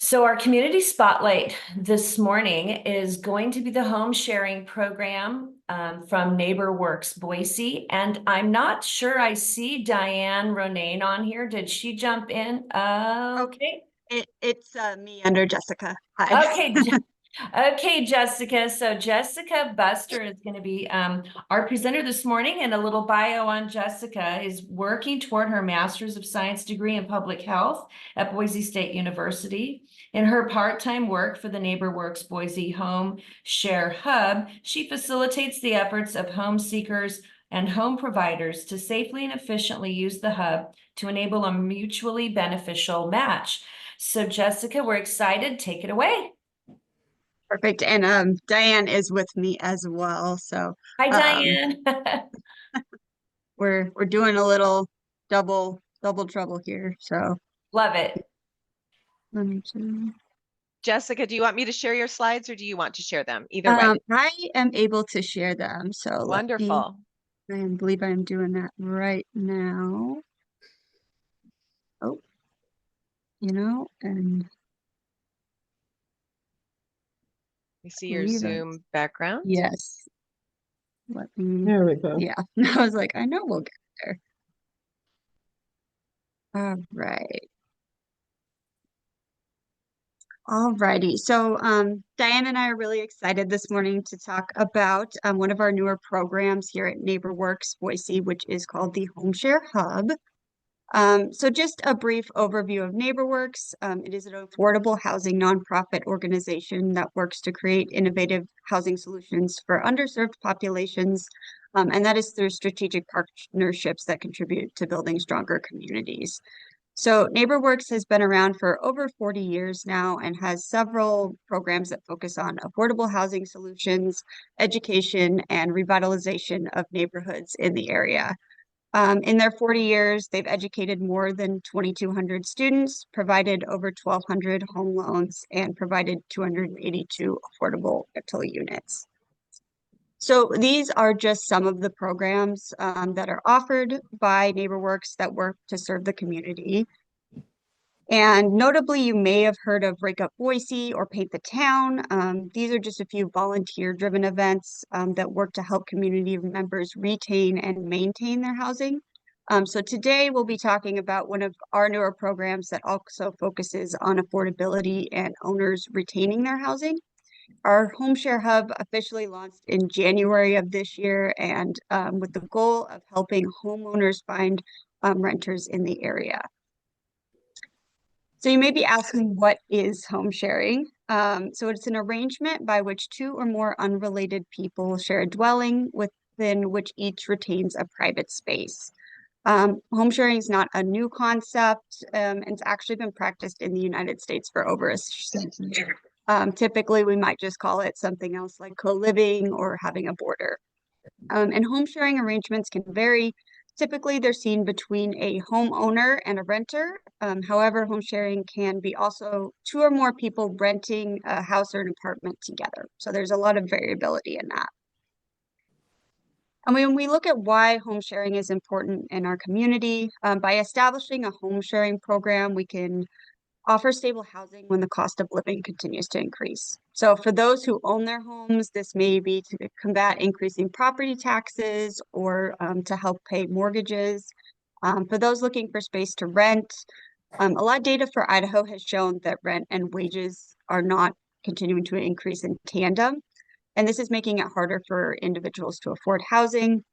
So our community spotlight this morning is going to be the home sharing program from NeighborWorks Boise. And I'm not sure I see Diane Ronayne on here. Did she jump in? Oh, Okay. it's me under Jessica. Hi. Okay. Okay, Jessica. So Jessica Buster is going to be our presenter this morning, and a little bio on Jessica is working toward her Master's of Science degree in Public Health at Boise State University. In her part-time work for the NeighborWorks Boise HomeShare Hub, she facilitates the efforts of home seekers and home providers to safely and efficiently use the hub to enable a mutually beneficial match. So Jessica, we're excited. Take it away. Perfect. And Diane is with me as well. So Hi, um Diane. we're doing a little double trouble here. So Love it. let me just Jessica, do you want me to share your slides or do you want to share them? Either way. I am able to share them. So Wonderful. I believe I'm doing that right now. Oh, and You see your Zoom background? yes. There we go. Yeah. I was like, I know we'll get there. All right. Alrighty. So Diane and I are really excited this morning to talk about one of our newer programs here at NeighborWorks Boise, which is called the HomeShare Hub. So just a brief overview of NeighborWorks. It is an affordable housing nonprofit organization that works to create innovative housing solutions for underserved populations, and that is through strategic partnerships that contribute to building stronger communities. So NeighborWorks has been around for over 40 years now and has several programs that focus on affordable housing solutions, education, and revitalization of neighborhoods in the area. In their 40 years, they've educated more than 2,200 students, provided over 1,200 home loans, and provided 282 affordable rental units. So these are just some of the programs that are offered by NeighborWorks that work to serve the community. And notably, you may have heard of Break Up Boise or Paint the Town. These are just a few volunteer-driven events that work to help community members retain and maintain their housing. So today we'll be talking about one of our newer programs that also focuses on affordability and owners retaining their housing. Our HomeShare Hub officially launched in January of this year, and with the goal of helping homeowners find renters in the area. So you may be asking, what is home sharing? So it's an arrangement by which two or more unrelated people share a dwelling within which each retains a private space. Home sharing is not a new concept, and it's actually been practiced in the United States for over a century. Typically, we might just call it something else like co-living or having a boarder. And home sharing arrangements can vary. Typically, they're seen between a homeowner and a renter. However, home sharing can be also two or more people renting a house or an apartment together. So there's a lot of variability in that. And when we look at why home sharing is important in our community, by establishing a home sharing program, we can offer stable housing when the cost of living continues to increase. So for those who own their homes, this may be to combat increasing property taxes or to help pay mortgages. For those looking for space to rent, a lot of data for Idaho has shown that rent and wages are not continuing to increase in tandem. And this is making it harder for individuals to afford housing.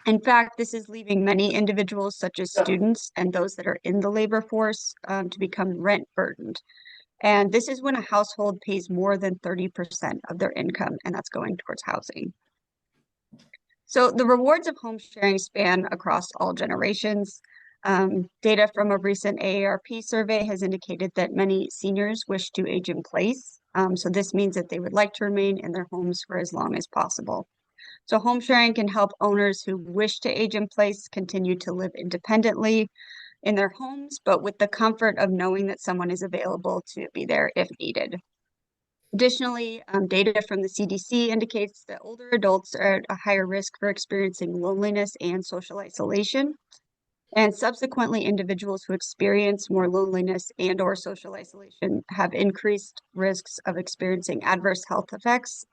In fact, this is leaving many individuals, such as students and those that are in the labor force, to become rent burdened. And this is when a household pays more than 30% of their income, and that's going towards housing. So the rewards of home sharing span across all generations. Data from a recent AARP survey has indicated that many seniors wish to age in place. So this means that they would like to remain in their homes for as long as possible. So home sharing can help owners who wish to age in place continue to live independently in their homes, but with the comfort of knowing that someone is available to be there if needed. Additionally, data from the CDC indicates that older adults are at a higher risk for experiencing loneliness and social isolation. And subsequently, individuals who experience more loneliness and or social isolation have increased risks of experiencing adverse health effects.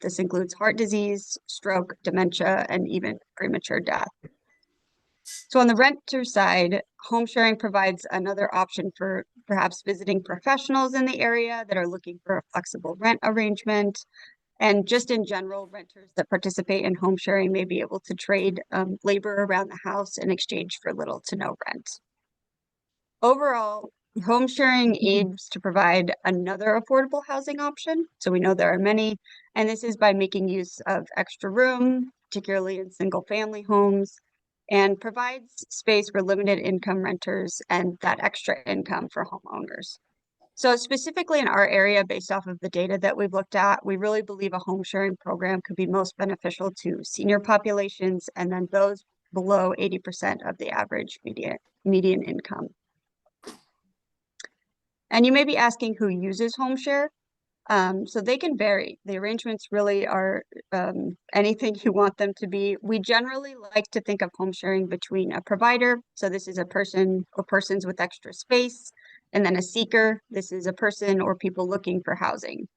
This includes heart disease, stroke, dementia, and even premature death. So on the renter side, home sharing provides another option for perhaps visiting professionals in the area that are looking for a flexible rent arrangement. And just in general, renters that participate in home sharing may be able to trade labor around the house in exchange for little to no rent. Overall, home sharing aims to provide another affordable housing option. So we know there are many, and this is by making use of extra room, particularly in single family homes, and provides space for limited income renters and that extra income for homeowners. So specifically in our area, based off of the data that we've looked at, we really believe a home sharing program could be most beneficial to senior populations and then those below 80% of the average median income. And you may be asking who uses home share. So they can vary. The arrangements really are anything you want them to be. We generally like to think of home sharing between a provider. So this is a person or persons with extra space, and then a seeker. This is a person or people looking for housing.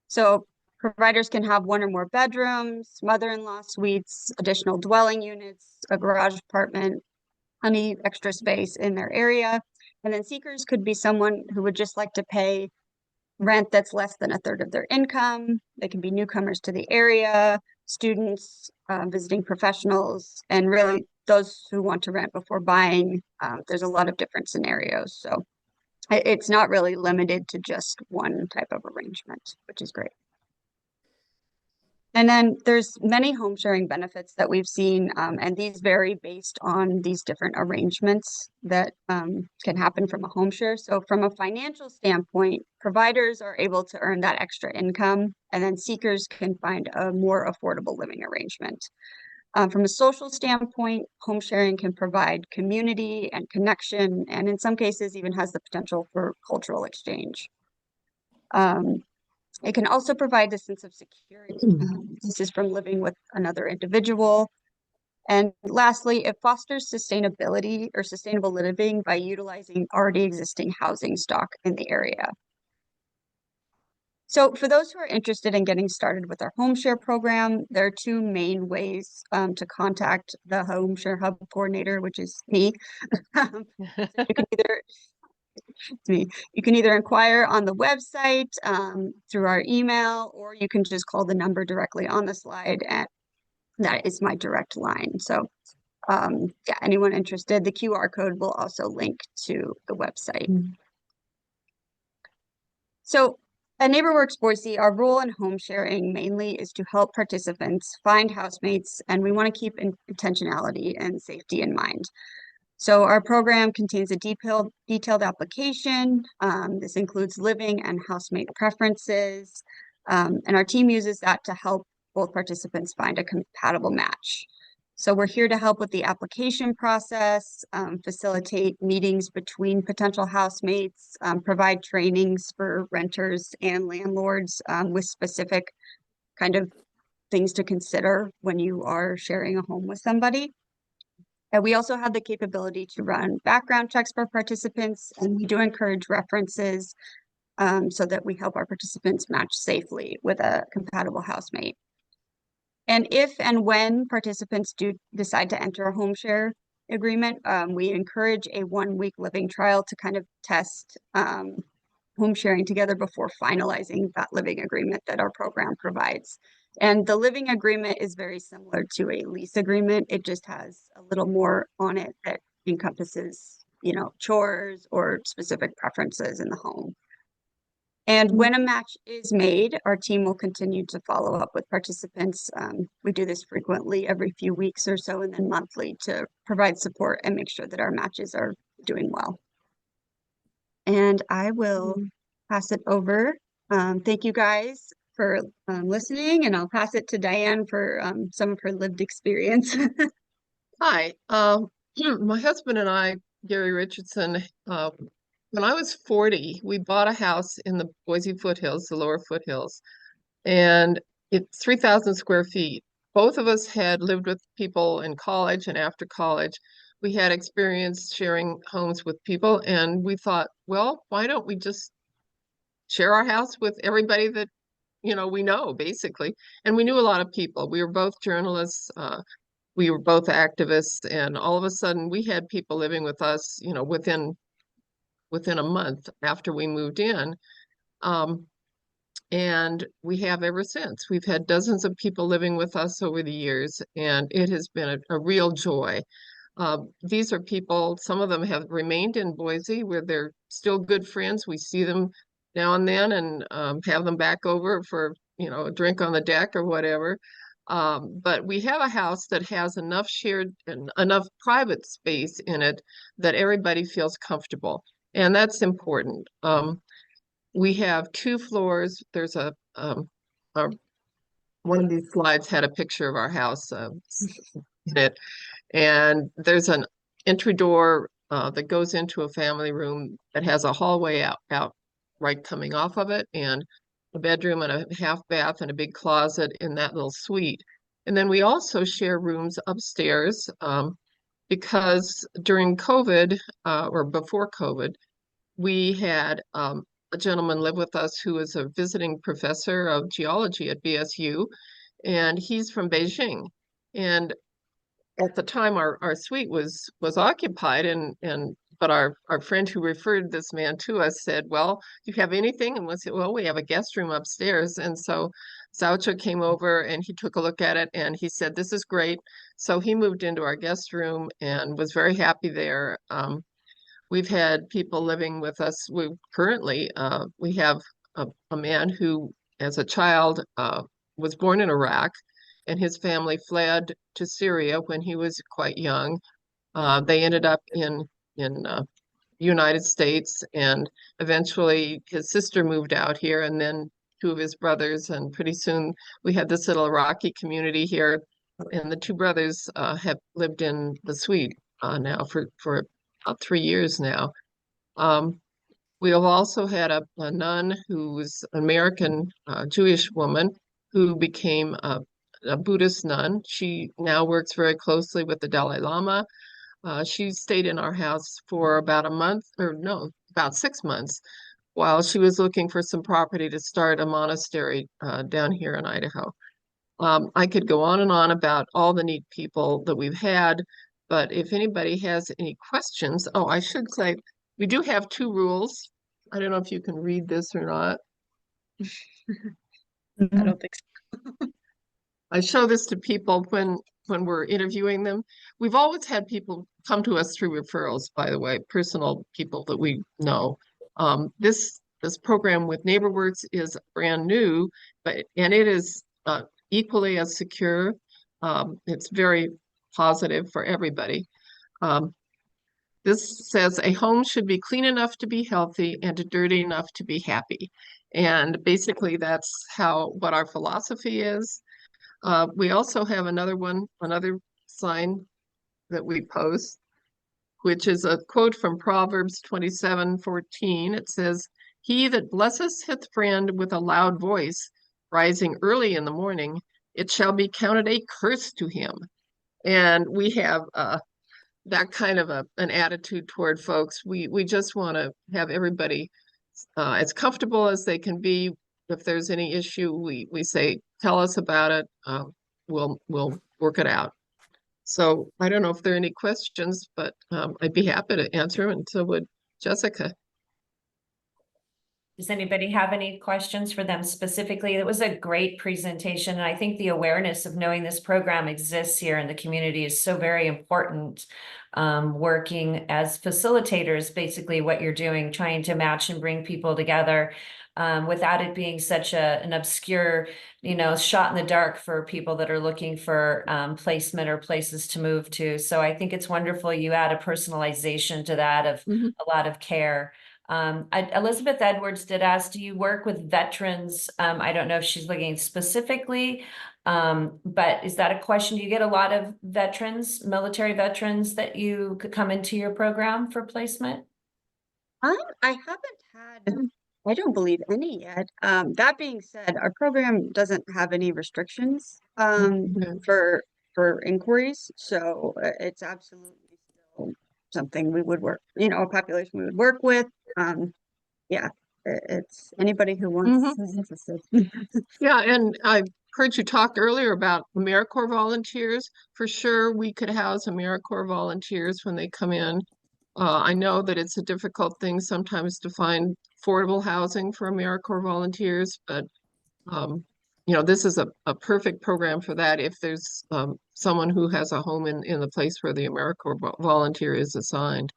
So providers can have one or more bedrooms, mother-in-law suites, additional dwelling units, a garage apartment, any extra space in their area. And then seekers could be someone who would just like to pay rent that's less than a third of their income. They can be newcomers to the area, students, visiting professionals, and really those who want to rent before buying. There's a lot of different scenarios. So it's not really limited to just one type of arrangement, which is great. And then there's many home sharing benefits that we've seen, and these vary based on these different arrangements that can happen from a home share. So from a financial standpoint, providers are able to earn that extra income, and then seekers can find a more affordable living arrangement. From a social standpoint, home sharing can provide community and connection, and in some cases even has the potential for cultural exchange. It can also provide a sense of security. This is from living with another individual. And lastly, it fosters sustainability or sustainable living by utilizing already existing housing stock in the area. So for those who are interested in getting started with our home share program, there are two main ways to contact the Home Share Hub coordinator, which is me. So you can either inquire on the website through our email, or you can just call the number directly on the slide, and that is my direct line. So yeah, anyone interested, the QR code will also link to the website. So at NeighborWorks Boise, our role in home sharing mainly is to help participants find housemates, and we want to keep intentionality and safety in mind. So our program contains a detailed application. This includes living and housemate preferences, and our team uses that to help both participants find a compatible match. So we're here to help with the application process, facilitate meetings between potential housemates, provide trainings for renters and landlords with specific kind of things to consider when you are sharing a home with somebody. And we also have the capability to run background checks for participants, and we do encourage references so that we help our participants match safely with a compatible housemate. And if and when participants do decide to enter a home share agreement, we encourage a 1-week living trial to kind of test home sharing together before finalizing that living agreement that our program provides. And the living agreement is very similar to a lease agreement. It just has a little more on it that encompasses, you know, chores or specific preferences in the home. And when a match is made, our team will continue to follow up with participants. We do this frequently, every few weeks or so, and then monthly, to provide support and make sure that our matches are doing well. And I will pass it over. Thank you guys for listening, and I'll pass it to Diane for some of her lived experience. Hi, my husband and I, Gary Richardson, when I was 40, we bought a house in the Boise foothills, the lower foothills, and it's 3,000 square feet. Both of us had lived with people in college and after college. we had experience sharing homes with people, and we thought, well, why don't we just share our house with everybody that, we know, basically. And we knew a lot of people. We were both journalists. We were both activists, and all of a sudden we had people living with us, within a month after we moved in. And we have ever since. We've had dozens of people living with us over the years, and it has been a real joy. These are people, some of them have remained in Boise where they're still good friends. We see them now and then and have them back over for, a drink on the deck or whatever. But we have a house that has enough shared and enough private space in it that everybody feels comfortable. And that's important. We have 2 floors. There's one of these slides had a picture of our house in it. And there's an entry door that goes into a family room that has a hallway out right coming off of it, and a bedroom and a half bath and a big closet in that little suite. And then we also share rooms upstairs because during COVID or before COVID, we had a gentleman live with us who is a visiting professor of geology at BSU, and he's from Beijing. And at the time our suite was occupied, but our friend who referred this man to us said, well, do you have anything? And we said, well, we have a guest room upstairs. And so Saucha came over and he took a look at it and he said, this is great. So he moved into our guest room and was very happy there. We've had people living with us. We have a man who, as a child, was born in Iraq, and his family fled to Syria when he was quite young. They ended up in the United States, and eventually his sister moved out here, and then 2 of his brothers, and pretty soon we had this little Iraqi community here, and the 2 brothers have lived in the suite now for 3 years now. We have also had a nun who was an American Jewish woman who became a Buddhist nun. She now works very closely with the Dalai Lama. She stayed in our house for about about 6 months while she was looking for some property to start a monastery down here in Idaho. I could go on and on about all the neat people that we've had, but if anybody has any questions, I should say, we do have 2 rules. I don't know if you can read this or not. I don't think so. I show this to people when we're interviewing them. We've always had people come to us through referrals, by the way, personal people that we know. This program with NeighborWorks is brand new, and it is equally as secure. It's very positive for everybody. This says a home should be clean enough to be healthy and dirty enough to be happy. And basically that's what our philosophy is. We also have another sign that we post, which is a quote from Proverbs 27:14. It says, he that blesseth his friend with a loud voice, rising early in the morning, it shall be counted a curse to him. And we have that kind of an attitude toward folks. We just want to have everybody as comfortable as they can be. If there's any issue, we say, tell us about it. We'll work it out. So I don't know if there are any questions, but I'd be happy to answer them, and so would Jessica. Does anybody have any questions for them specifically? It was a great presentation, and I think the awareness of knowing this program exists here in the community is so very important. Working as facilitators, basically what you're doing, trying to match and bring people together without it being such an obscure, shot in the dark for people that are looking for placement or places to move to. So I think it's wonderful you add a personalization to that of a lot of care. Elizabeth Edwards did ask, do you work with veterans? I don't know if she's looking specifically, but is that a question? Do you get a lot of veterans, military veterans, that you could come into your program for placement? I haven't had, I don't believe any yet. That being said, our program doesn't have any restrictions for inquiries, so it's absolutely something we would work, a population we would work with. Yeah, it's anybody who wants, who's interested. Yeah, and I heard you talk earlier about AmeriCorps volunteers. For sure, we could house AmeriCorps volunteers when they come in. I know that it's a difficult thing sometimes to find affordable housing for AmeriCorps volunteers, but this is a perfect program for that if there's someone who has a home in the place where the AmeriCorps volunteer is assigned.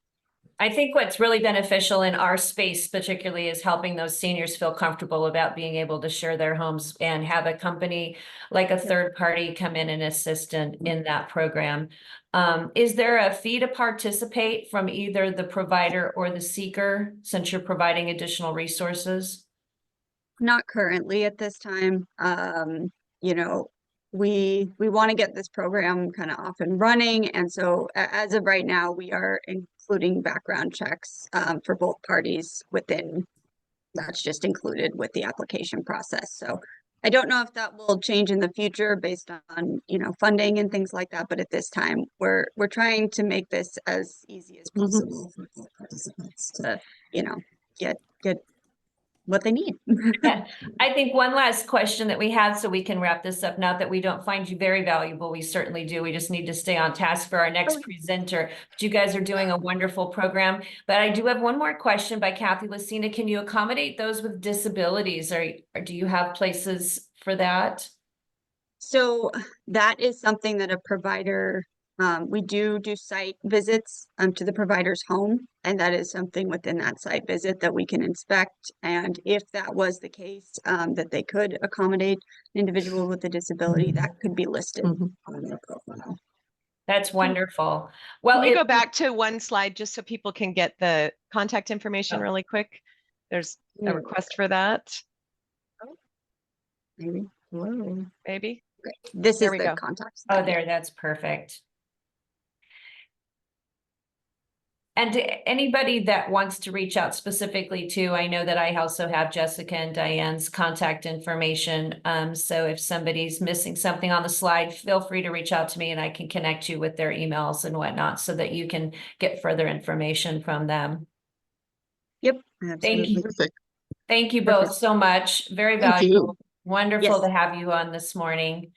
I think what's really beneficial in our space particularly is helping those seniors feel comfortable about being able to share their homes and have a company like a third party come in and assist in that program. Is there a fee to participate from either the provider or the seeker since you're providing additional resources? Not currently at this time. We want to get this program kind of off and running. And so as of right now, we are including background checks for both parties that's just included with the application process. So I don't know if that will change in the future based on, funding and things like that. But at this time, we're trying to make this as easy as possible for both participants to, get what they need. Yeah, I think one last question that we had so we can wrap this up. Not that we don't find you very valuable, we certainly do. We just need to stay on task for our next presenter. But you guys are doing a wonderful program. But I do have one more question by Kathy Lucina. Can you accommodate those with disabilities, or do you have places for that? So that is something that a provider, we do site visits to the provider's home, and that is something within that site visit that we can inspect. And if that was the case, that they could accommodate an individual with a disability, that could be listed on their profile. That's wonderful. Well, Can you go back to one slide just so people can get the contact information really quick? There's a request for that. Maybe. Whoa. Maybe. Okay. This There is we the go. contact. Oh, there, that's perfect. And to anybody that wants to reach out specifically to, I know that I also have Jessica and Diane's contact information. So if somebody's missing something on the slide, feel free to reach out to me and I can connect you with their emails and whatnot so that you can get further information from them. Yep. Thank you. Perfect. Thank you both Perfect. so much. Very Thank you. valuable. Wonderful Yes. to have you on this morning.